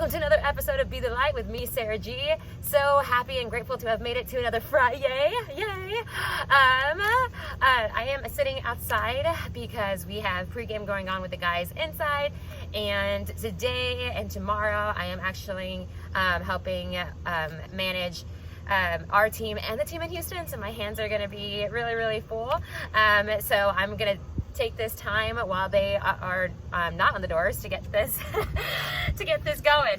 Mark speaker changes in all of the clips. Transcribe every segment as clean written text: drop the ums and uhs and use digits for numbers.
Speaker 1: welcome to another episode of Be the Light with me, Sarah G. So happy and grateful to have made it to another Friday. Yay! I am sitting outside because we have pregame going on with the guys inside, and today and tomorrow I am actually helping manage our team and the team in Houston, so my hands are going to be really full. So I'm going to take this time while they are not on the doors to get this to get this going.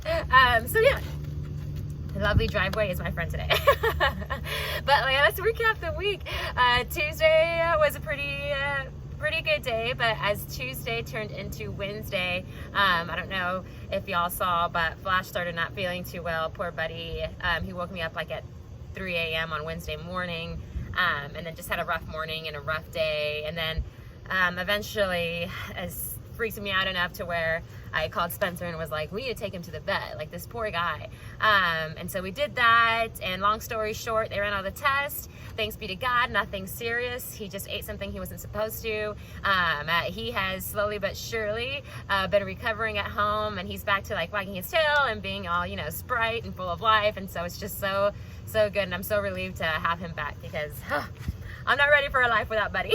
Speaker 1: So yeah, the lovely driveway is my friend today. But let's recap the week. Tuesday was a pretty good day, but as Tuesday turned into Wednesday, I don't know if y'all saw, but Flash started not feeling too well. Poor buddy. He woke me up like at 3 a.m. on Wednesday morning, and then just had a rough morning and a rough day, and then eventually as freaks me out enough to where I called Spencer and was like, we need to take him to the vet, like this poor guy. And so we did that, and long story short, they ran all the tests. Thanks be to God, nothing serious. He just ate something he wasn't supposed to. He has slowly but surely been recovering at home, and he's back to like wagging his tail and being all, sprite and full of life. And so it's just so good, and I'm so relieved to have him back because I'm not ready for a life without Buddy.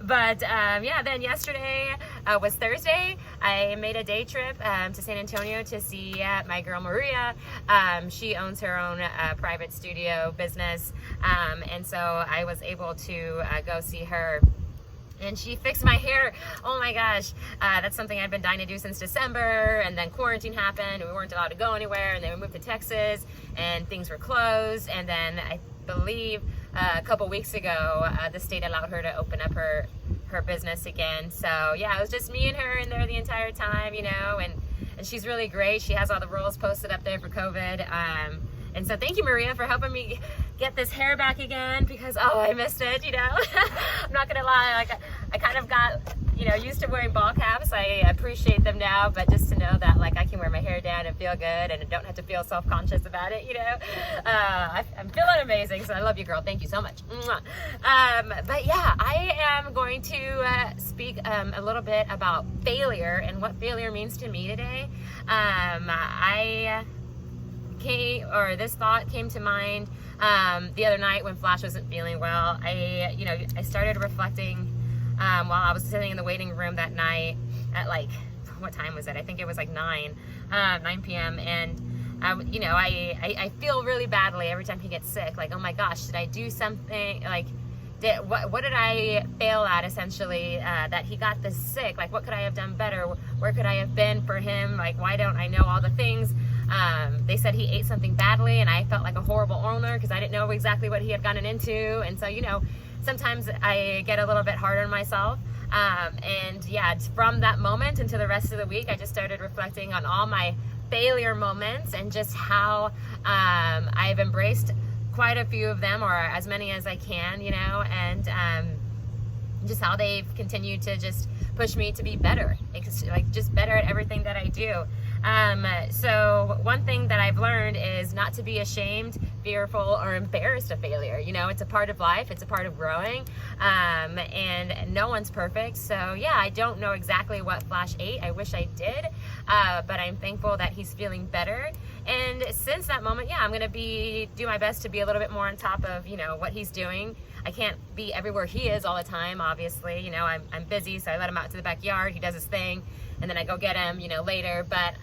Speaker 1: But yeah, then yesterday was Thursday. I made a day trip to San Antonio to see my girl Maria. She owns her own private studio business, and so I was able to go see her. And she fixed my hair. Oh my gosh, that's something I'd been dying to do since December, and then quarantine happened, and we weren't allowed to go anywhere, and then we moved to Texas, and things were closed, and then I believe a couple weeks ago, the state allowed her to open up her business again. So yeah, it was just me and her in there the entire time, and she's really great. She has all the rules posted up there for COVID. And so thank you, Maria, for helping me get this hair back again, because I missed it, I'm not gonna lie, I kind of got used to wearing ball caps. I appreciate them now, but just to know that I can wear my hair down and feel good and don't have to feel self-conscious about it, I'm feeling amazing. So I love you, girl. Thank you so much. But yeah, I am going to speak a little bit about failure and what failure means to me today. This thought came to mind the other night when Flash wasn't feeling well. I started reflecting while I was sitting in the waiting room that night at what time was it? I think it was 9 p.m. And I feel really badly every time he gets sick. Oh my gosh, did I do something? What did I fail at, essentially, that he got this sick? What could I have done better? Where could I have been for him? Why don't I know all the things? They said he ate something badly, and I felt like a horrible owner because I didn't know exactly what he had gotten into. And so, sometimes I get a little bit hard on myself. And yeah, from that moment into the rest of the week, I just started reflecting on all my failure moments and just how I've embraced quite a few of them, or as many as I can, and just how they've continued to just push me to be better, just better at everything that I do. So one thing that I've learned is not to be ashamed, fearful, or embarrassed of failure. It's a part of life, it's a part of growing, and no one's perfect. So yeah, I don't know exactly what Flash ate. I wish I did, but I'm thankful that he's feeling better. And since that moment, yeah, I'm gonna do my best to be a little bit more on top of what he's doing. I can't be everywhere he is all the time, obviously. I'm busy, so I let him out to the backyard. He does his thing, and then I go get him, later. But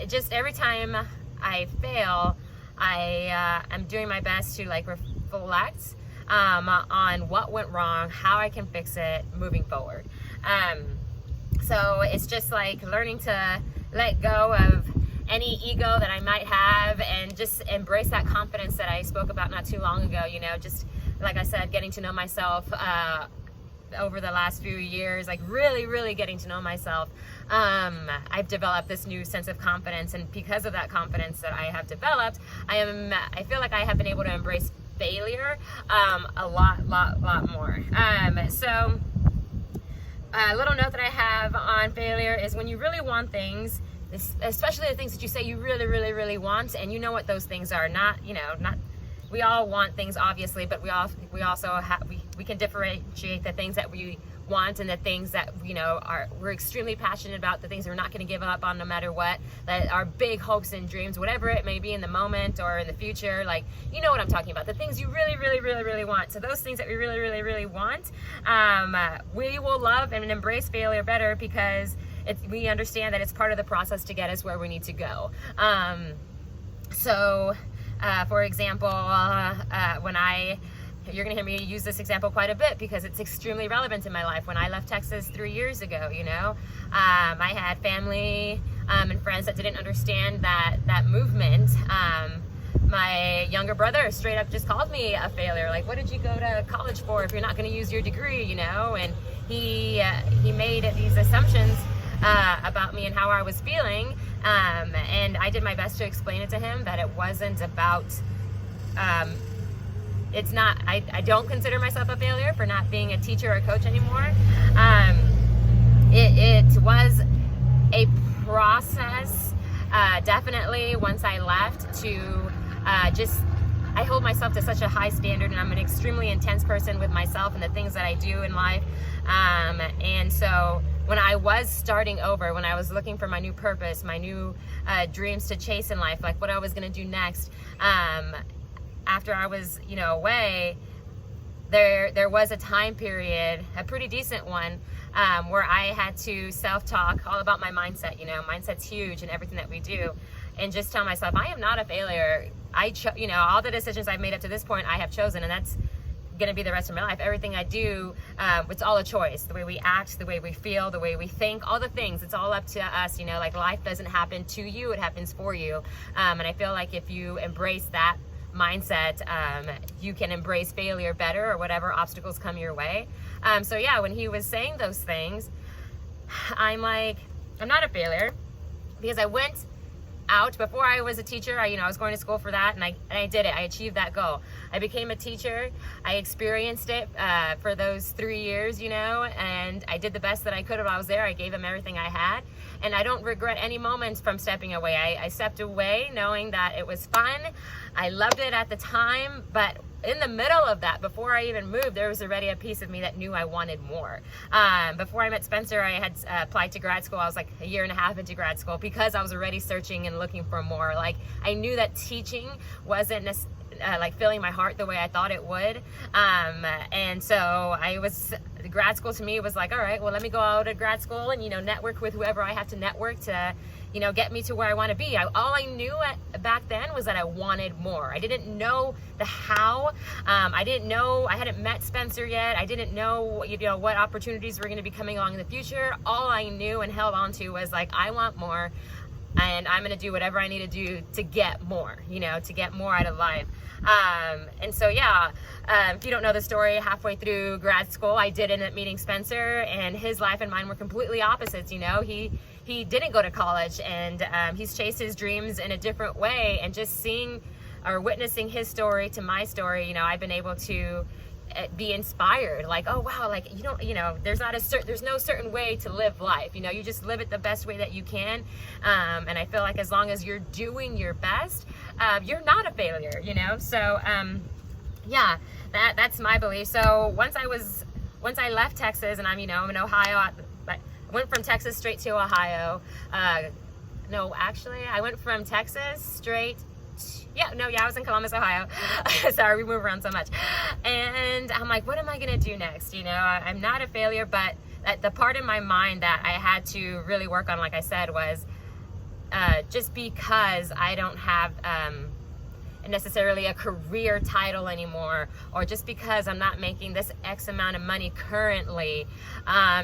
Speaker 1: just every time I fail, I'm doing my best to reflect on what went wrong, how I can fix it moving forward. So it's just learning to let go of any ego that I might have and just embrace that confidence that I spoke about not too long ago. Just like I said, getting to know myself over the last few years, really getting to know myself. I've developed this new sense of confidence, and because of that confidence that I have developed, I feel like I have been able to embrace failure a lot more. So a little note that I have on failure is when you really want things, especially the things that you say you really want, and you know what those things are. Not we all want things, obviously, but we also we can differentiate the things that we want and the things that, you know, we're extremely passionate about, the things we're not going to give up on no matter what, that are big hopes and dreams, whatever it may be in the moment or in the future. Like, you know what I'm talking about, the things you really, really, really, really want. So those things that we really, really, really want, we will love and embrace failure better because we understand that it's part of the process to get us where we need to go. For example, you're going to hear me use this example quite a bit because it's extremely relevant in my life. When I left Texas 3 years ago, you know, I had family and friends that didn't understand that movement. My younger brother straight up just called me a failure. Like, what did you go to college for if you're not going to use your degree, you know? And he made these assumptions about me and how I was feeling. And I did my best to explain it to him that it wasn't about, it's not, I don't consider myself a failure for not being a teacher or a coach anymore. It was a process, definitely once I left to I hold myself to such a high standard, and I'm an extremely intense person with myself and the things that I do in life. And so when I was starting over, when I was looking for my new purpose, my new dreams to chase in life, like what I was going to do next, after I was, you know, away, there was a time period, a pretty decent one, where I had to self-talk all about my mindset. You know, mindset's huge in everything that we do, and just tell myself I am not a failure. You know, all the decisions I've made up to this point, I have chosen, and that's going to be the rest of my life. Everything I do, it's all a choice. The way we act, the way we feel, the way we think, all the things, it's all up to us. You know, like life doesn't happen to you, it happens for you. And I feel like if you embrace that mindset, you can embrace failure better, or whatever obstacles come your way. So yeah, when he was saying those things, I'm like, I'm not a failure, because I went out before I was a teacher. I was going to school for that, and I did it. I achieved that goal. I became a teacher. I experienced it for those 3 years, you know, and I did the best that I could while I was there. I gave them everything I had, and I don't regret any moments from stepping away. I stepped away knowing that it was fun. I loved it at the time, but in the middle of that, before I even moved, there was already a piece of me that knew I wanted more. Before I met Spencer, I had applied to grad school. I was like a year and a half into grad school because I was already searching and looking for more. Like, I knew that teaching wasn't like filling my heart the way I thought it would. And so grad school to me was like, all right, well, let me go out to grad school and, you know, network with whoever I have to network to, you know, get me to where I want to be. All I knew back then was that I wanted more. I didn't know the how. I didn't know, I hadn't met Spencer yet. I didn't know, you know, what opportunities were going to be coming along in the future. All I knew and held on to was like, I want more, and I'm going to do whatever I need to do to get more, you know, to get more out of life. And so, yeah, if you don't know the story, halfway through grad school, I did end up meeting Spencer, and his life and mine were completely opposites. You know, he didn't go to college, and he's chased his dreams in a different way, and just seeing or witnessing his story to my story, you know, I've been able to be inspired. Like, oh wow, like, you know, there's no certain way to live life. You know, you just live it the best way that you can. And I feel like as long as you're doing your best, you're not a failure, you know? So, yeah, that's my belief. So once I left Texas, and I'm in Ohio, I went from Texas straight to Ohio. No, actually, I went from Texas straight. I was in Columbus, Ohio. Sorry, we move around so much. And I'm like, what am I going to do next? You know, I'm not a failure, but the part in my mind that I had to really work on, like I said, was just because I don't have necessarily a career title anymore, or just because I'm not making this X amount of money currently,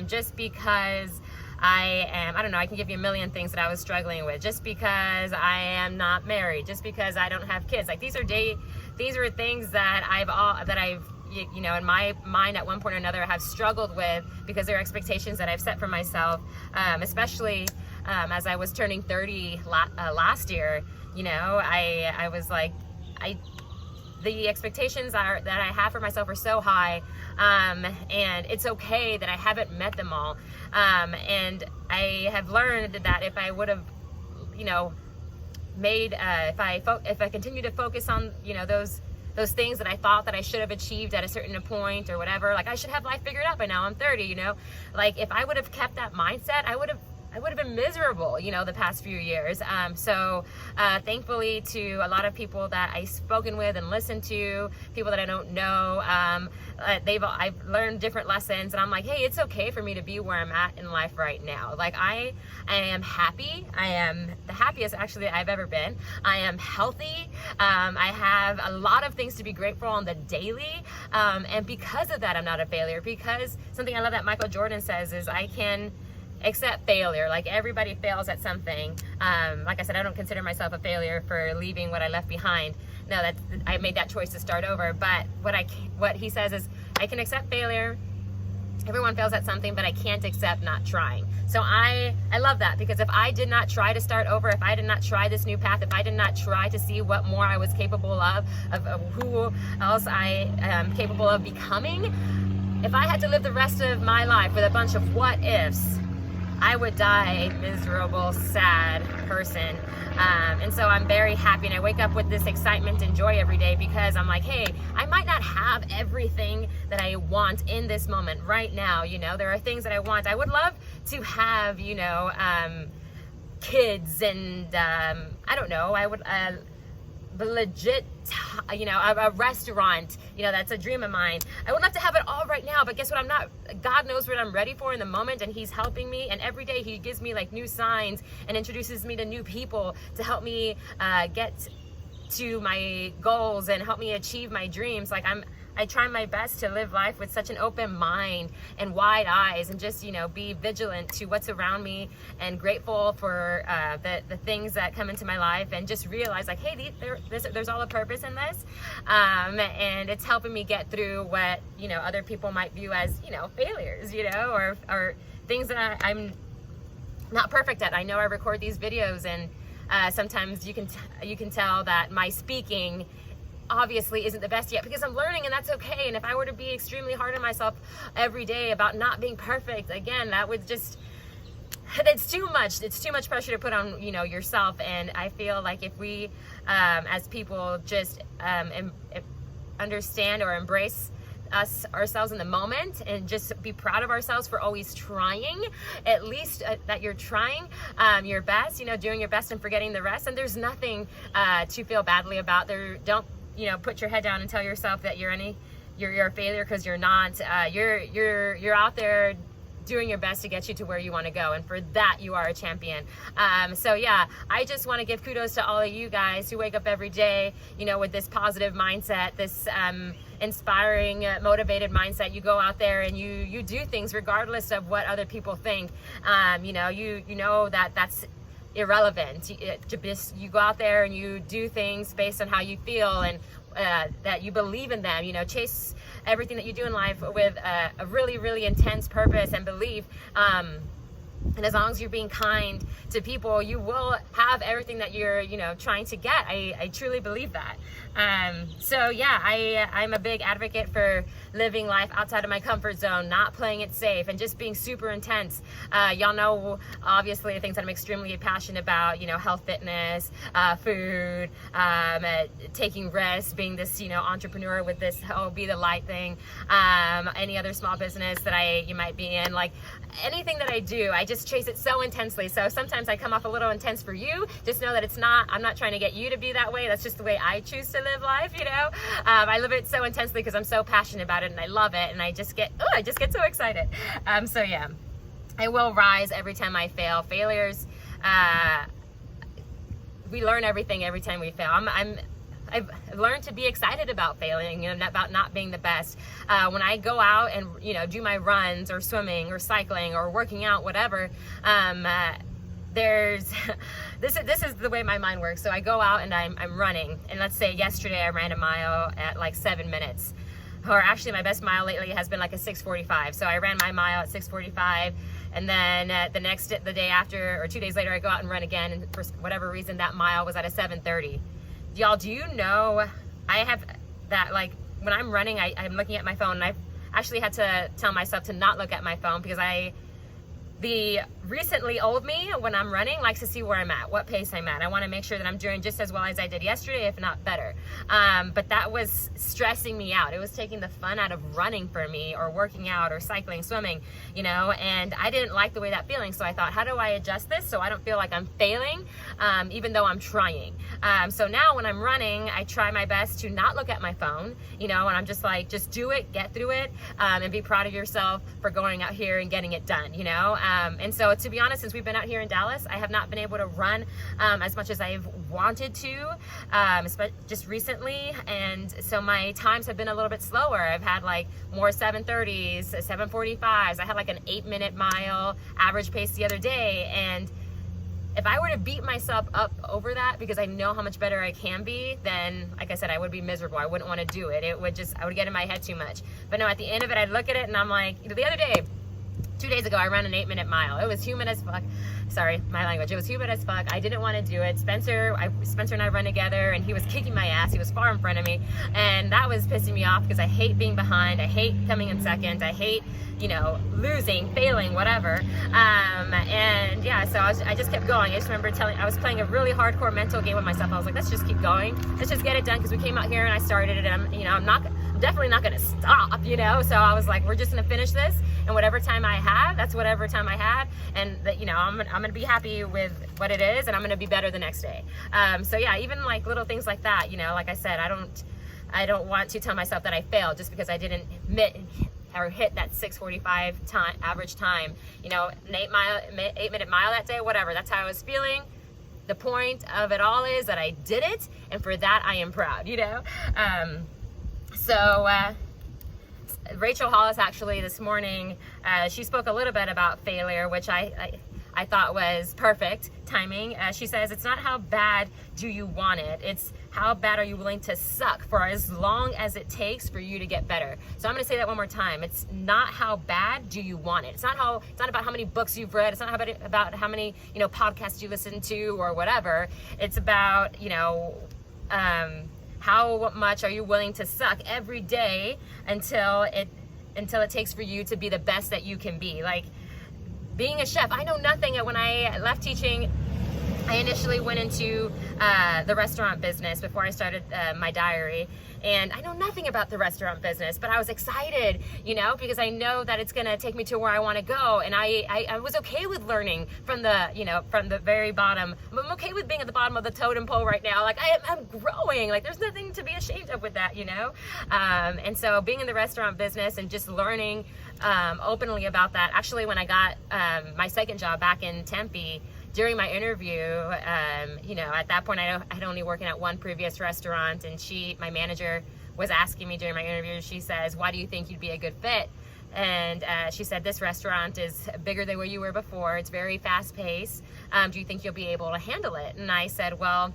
Speaker 1: just because I don't know, I can give you a million things that I was struggling with, just because I am not married, just because I don't have kids. Like, these are things that I've you know, in my mind at one point or another have struggled with, because they're expectations that I've set for myself, especially as I was turning 30 last year. You know, I was like, the expectations that I have for myself are so high, and it's okay that I haven't met them all. And I have learned that if I would have, you know, if I continue to focus on, you know, those those things that I thought that I should have achieved at a certain point or whatever. Like, I should have life figured out by now. I'm 30, you know? Like, if I would have kept that mindset, I would have been miserable, you know, the past few years. So thankfully to a lot of people that I've spoken with and listened to, people that I don't know, I've learned different lessons, and I'm like, hey, it's okay for me to be where I'm at in life right now. Like, I am happy. I am the happiest actually I've ever been. I am healthy. I have a lot of things to be grateful on the daily. And because of that, I'm not a failure, because something I love that Michael Jordan says is I can accept failure. Like, everybody fails at something. Like I said, I don't consider myself a failure for leaving what I left behind. No, I made that choice to start over. But what he says is, I can accept failure. Everyone fails at something, but I can't accept not trying. So I love that, because if I did not try to start over, if I did not try this new path, if I did not try to see what more I was capable of who else I am capable of becoming, if I had to live the rest of my life with a bunch of what ifs, I would die a miserable, sad person. And so I'm very happy, and I wake up with this excitement and joy every day, because I'm like, hey, I might not have everything that I want in this moment right now. You know, there are things that I want. I would love to have, you know, kids, and I don't know, I would legit, you know, a restaurant, you know, that's a dream of mine. I would love to have it all right now, but guess what? I'm not. God knows what I'm ready for in the moment, and he's helping me, and every day he gives me like new signs and introduces me to new people to help me get to my goals and help me achieve my dreams. Like, I try my best to live life with such an open mind and wide eyes, and just, you know, be vigilant to what's around me, and grateful for the things that come into my life, and just realize, like, hey, there's all a purpose in this, and it's helping me get through what, you know, other people might view as, you know, failures, you know, or things that I'm not perfect at. I know I record these videos, and sometimes you can tell that my speaking obviously isn't the best yet, because I'm learning, and that's okay. And if I were to be extremely hard on myself every day about not being perfect, again, that would just, it's too much pressure to put on, you know, yourself. And I feel like if we as people just understand or embrace ourselves in the moment, and just be proud of ourselves for always trying, at least that you're trying your best, you know, doing your best and forgetting the rest. And there's nothing to feel badly about. Don't, you know, put your head down and tell yourself that you're a failure, because you're not. You're out there doing your best to get you to where you want to go, and for that you are a champion. So yeah, I just want to give kudos to all of you guys who wake up every day, you know, with this positive mindset, this inspiring, motivated mindset. You go out there and you do things regardless of what other people think. You know that's irrelevant. You go out there and you do things based on how you feel, and that you believe in them. You know, chase everything that you do in life with a really, really intense purpose and belief. And as long as you're being kind to people, you will have everything that you're, you know, trying to get. I truly believe that. So yeah, I'm a big advocate for living life outside of my comfort zone, not playing it safe, and just being super intense. Y'all know, obviously, the things that I'm extremely passionate about, you know, health, fitness, food, taking risks, being this, you know, entrepreneur with this Be the Light thing, any other small business that you might be in, like anything that I do, I just chase it so intensely. So sometimes I come off a little intense for you. Just know that I'm not trying to get you to be that way. That's just the way I choose to live life, you know. I live it so intensely because I'm so passionate about it, and I love it, and I just get so excited. So yeah, I will rise every time I fail. Failures, we learn everything every time we fail. I've learned to be excited about failing, and about not being the best. When I go out and, you know, do my runs or swimming or cycling or working out, whatever, this is the way my mind works. So I go out and I'm running, and let's say yesterday I ran a mile at like 7 minutes, or actually my best mile lately has been like a 6:45. So I ran my mile at 6:45, and then the day after, or 2 days later, I go out and run again, and for whatever reason that mile was at a 7:30. Y'all, do you know, I have that, like, when I'm running, I'm looking at my phone, and I've actually had to tell myself to not look at my phone, because the recently old me, when I'm running, likes to see where I'm at, what pace I'm at. I want to make sure that I'm doing just as well as I did yesterday, if not better. But that was stressing me out. It was taking the fun out of running for me, or working out, or cycling, swimming, and I didn't like the way that feeling. So I thought, how do I adjust this so I don't feel like I'm failing, even though I'm trying? So now when I'm running, I try my best to not look at my phone, and I'm just like, just do it, get through it, and be proud of yourself for going out here and getting it done, and so to be honest, since we've been out here in Dallas, I have not been able to run as much as I've wanted to, just recently, and so my times have been a little bit slower. I've had like more 7:30s, 7:45s. I had like an 8-minute mile average pace the other day, and if I were to beat myself up over that because I know how much better I can be, then, like I said, I would be miserable. I wouldn't want to do it. I would get in my head too much. But no, at the end of it, I'd look at it and I'm like, the other day, 2 days ago, I ran an 8-minute mile. It was humid as fuck. Sorry, my language. It was humid as fuck. I didn't want to do it. Spencer and I run together, and he was kicking my ass. He was far in front of me, and that was pissing me off because I hate being behind. I hate coming in second. I hate, losing, failing, whatever. And yeah, so I just kept going. I just remember I was playing a really hardcore mental game with myself. I was like, let's just keep going. Let's just get it done, because we came out here and I started it, and I'm definitely not going to stop, So I was like, we're just going to finish this, and whatever time I have, that's whatever time I have, and that, I'm going to be happy with what it is, and I'm going to be better the next day. So yeah, even like little things like that, like I said, I don't want to tell myself that I failed just because I didn't hit that 6:45 time average time, an 8-minute mile that day, whatever. That's how I was feeling. The point of it all is that I did it, and for that I am proud, So Rachel Hollis actually this morning, she spoke a little bit about failure, which I thought was perfect timing. She says, it's not how bad do you want it, it's how bad are you willing to suck for as long as it takes for you to get better. So I'm going to say that one more time. It's not how bad do you want it. It's not about how many books you've read. It's not about how many, podcasts you listen to or whatever. It's about, how much are you willing to suck every day until it takes for you to be the best that you can be. Like being a chef, I know nothing. When I left teaching, I initially went into the restaurant business before I started my diary, and I know nothing about the restaurant business, but I was excited, because I know that it's gonna take me to where I want to go, and I was okay with learning from the very bottom. I'm okay with being at the bottom of the totem pole right now. Like I'm growing. Like there's nothing to be ashamed of with that, And so being in the restaurant business and just learning openly about that. Actually, when I got my second job back in Tempe, during my interview, at that point I had only working at one previous restaurant, and my manager was asking me during my interview, she says, why do you think you'd be a good fit? And she said, this restaurant is bigger than where you were before. It's very fast paced. Do you think you'll be able to handle it? And I said, well,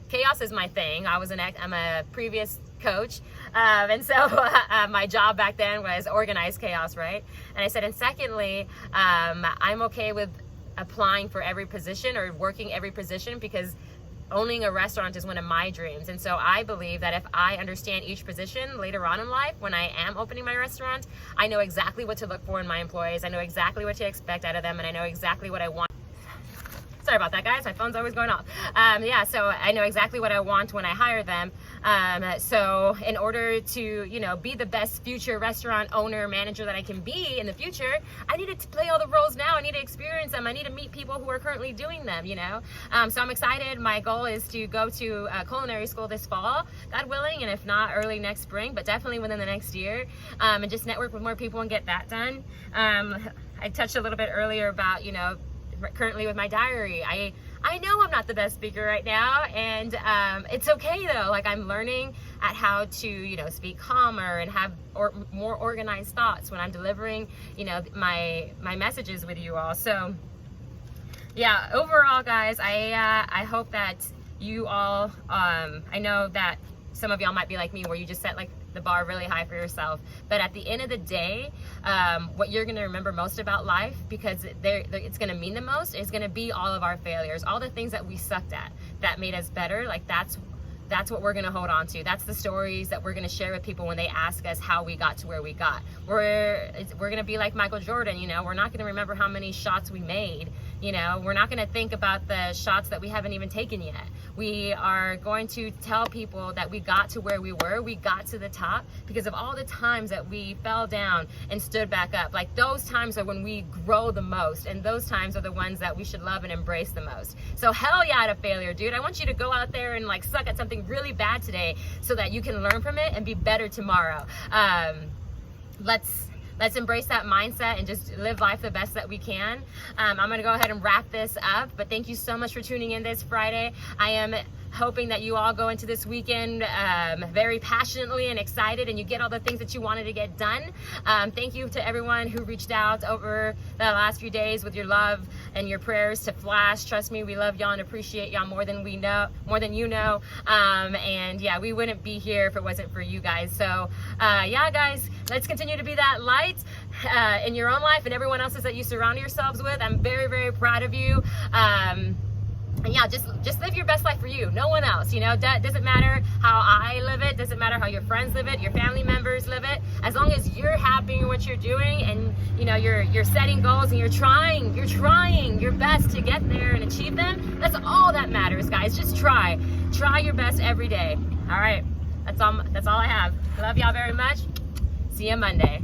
Speaker 1: chaos is my thing. I'm a previous coach. And so my job back then was organized chaos, right? And I said, and secondly, I'm okay with applying for every position or working every position, because owning a restaurant is one of my dreams. And so I believe that if I understand each position later on in life, when I am opening my restaurant, I know exactly what to look for in my employees. I know exactly what to expect out of them, and I know exactly what I want. Sorry about that, guys. My phone's always going off. So I know exactly what I want when I hire them. So in order to, be the best future restaurant owner, manager that I can be in the future, I need to play all the roles now. I need to experience them. I need to meet people who are currently doing them, So I'm excited. My goal is to go to culinary school this fall, God willing, and if not, early next spring, but definitely within the next year, and just network with more people and get that done. I touched a little bit earlier about, currently with my diary, I know I'm not the best speaker right now, and it's okay though. Like I'm learning at how to speak calmer and have more organized thoughts when I'm delivering my messages with you all. So yeah, overall guys, I hope that you all I know that some of y'all might be like me, where you just set like the bar really high for yourself, but at the end of the day, what you're going to remember most about life, because it's going to mean the most, is going to be all of our failures, all the things that we sucked at that made us better. Like that's that's what we're going to hold on to. That's the stories that we're going to share with people when they ask us how we got to where we got. We're going to be like Michael Jordan, you know. We're not going to remember how many shots we made, you know. We're not going to think about the shots that we haven't even taken yet. We are going to tell people that we got to where we were. We got to the top because of all the times that we fell down and stood back up. Like, those times are when we grow the most, and those times are the ones that we should love and embrace the most. So hell yeah to failure, dude. I want you to go out there and like suck at something really bad today so that you can learn from it and be better tomorrow. Let's embrace that mindset and just live life the best that we can. I'm going to go ahead and wrap this up, but thank you so much for tuning in this Friday. I am hoping that you all go into this weekend very passionately and excited, and you get all the things that you wanted to get done. Thank you to everyone who reached out over the last few days with your love and your prayers to Flash. Trust me, we love y'all and appreciate y'all more than you know. And yeah, we wouldn't be here if it wasn't for you guys. So yeah, guys, let's continue to be that light in your own life and everyone else's that you surround yourselves with. I'm very, very proud of you. And yeah, just live your best life for you, no one else. You know, that doesn't matter how I live it, doesn't matter how your friends live it, your family members live it. As long as you're happy in what you're doing, and you know you're setting goals and you're trying your best to get there and achieve them, that's all that matters, guys. Just try your best every day. All right, that's all I have. Love y'all very much. See you Monday.